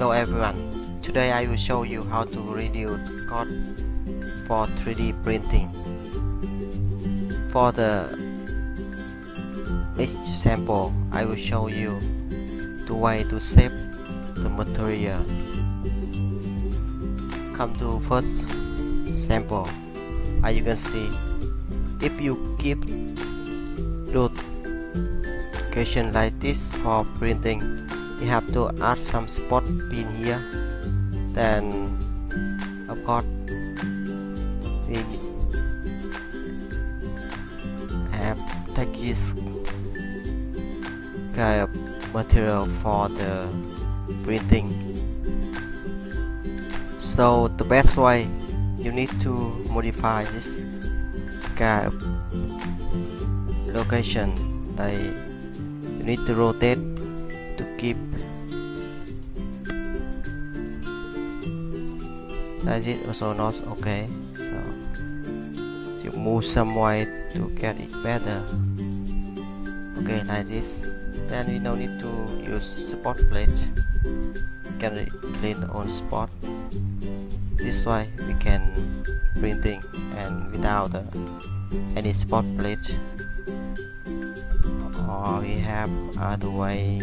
Hello everyone, today I will show you how to reduce cost for 3D printing. For the example, I will show you the way to save the material. Come to first sample. As you can see, if you keep notification like this for printing, you have to add some spot pin here. Then of course we have take this kind of material for the printing. So the best way, you need to modify this kind of location. Like you need to rotate to keep that is also not okay, so you move some way to get it better. Okay, like this. Then we don't need to use spot plate, we can clean on spot. This way we can printing and without any spot plate. Or we have other way.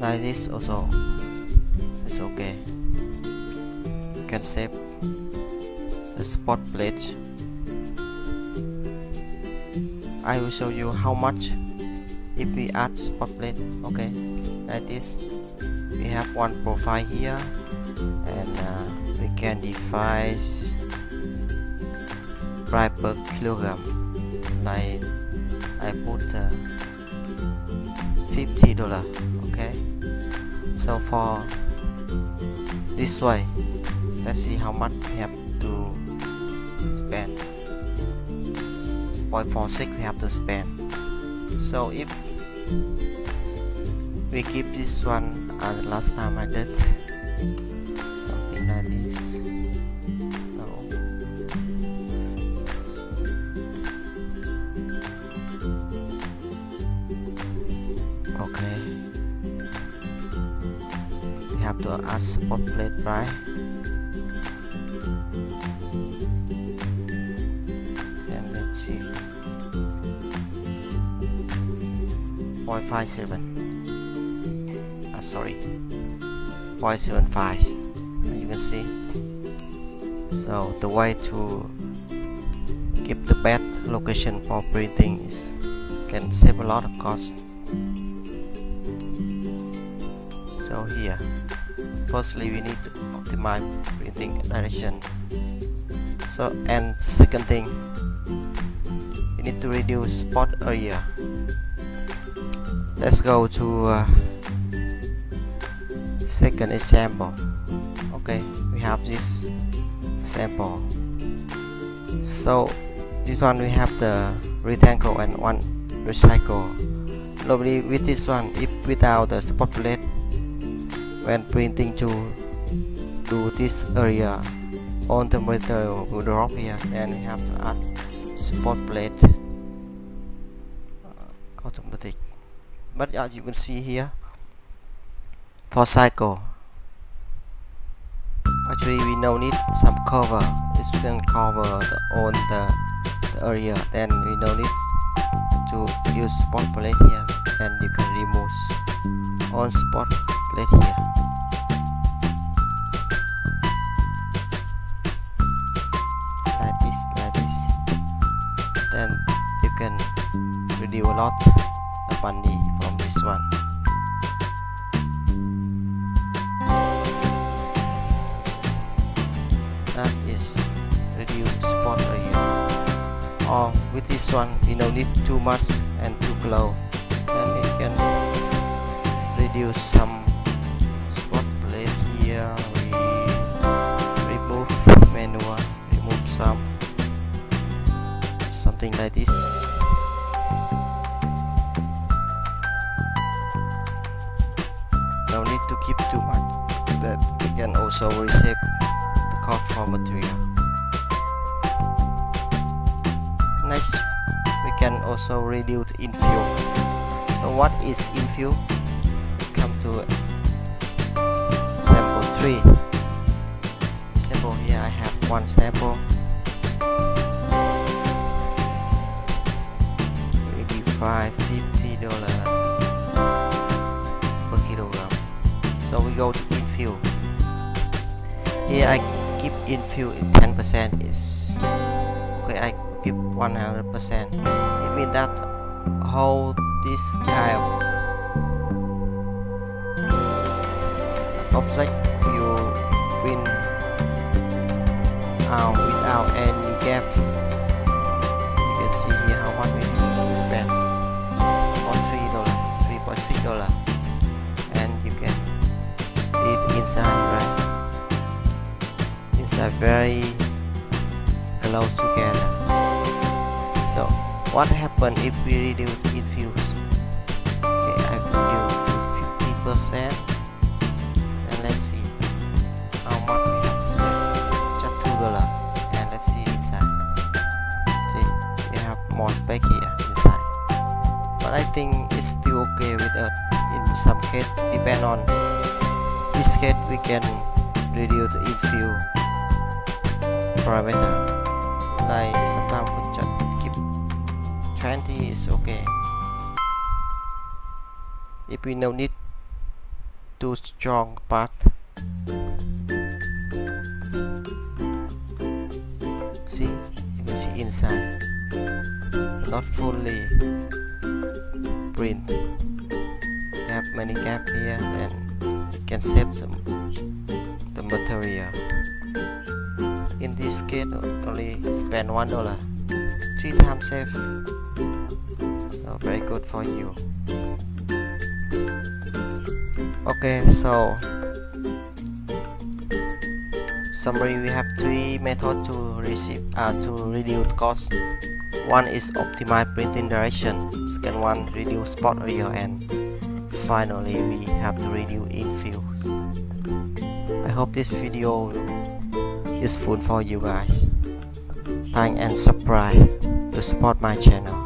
Like this also it's okay. You can save the spot plate. I will show you how much if we add spot plate. Okay, like this. We have one profile here, and we can define price per kilogram. Like I put $50. Okay, so for this way, let's see how much we have to spend. 0.46 we have to spend. So if we keep this one as last time I did something like this. No. Okay, we have to add support plate, right? And let's see, 0.57. Sorry, 0.75. You can see. So the way to keep the best location for printing is can save a lot of cost. So here, firstly we need to optimize printing direction. So, and second thing, you need to reduce spot area. Let's go to second example. Okay, we have this sample. So this one we have the rectangle and one recycle. Normally with this one, if without the spot plate, when printing to do this area on the material will drop here, then we have to add spot plate automatic. But as you can see here, for cycle, actually we now need some cover. This can cover on the area. Then we no need to use spot plate here. Then you can remove on spot plate here. Like this, like this. Then you can reduce a lot of money from this one. That is reduce spot area. Or with this one, we don't need too much and too close. Then we can reduce some spot plate here. We remove manual, remove something like this. No need to keep too much. That we can also receive the cost for material. Next, we we can also reduce infill. So what is infill? Come to sample 3. Example here I have one sample. Maybe $50 per kilogram. So we go to infill. Here I keep infill 10% is okay. I keep 100%. It means that how this kind of object you print out without any gap. You can see here how much we spend on $3.6, and you can see it inside, right? Inside very close together. So what happens if we reduce infuse? Okay, I reduce to 50%, and let's see how much we have to spend. Just $2, and let's see inside. See, we have more space here inside, but I think it's still okay with us. In some case, depend on this case, we can reduce the infill parameter. Like sometimes we just keep 20 is okay. If we no need too strong part, see, you can see inside, not fully print. We have many gap here, and it can save the material. In this case, only spend $1, 3 times safe. So very good for you. Okay, so summary: we have 3 methods to reduce cost. One is optimize printing direction. Second one, reduce spot area, and finally we have to reduce infill. I hope this video useful for you guys. Thanks and subscribe to support my channel.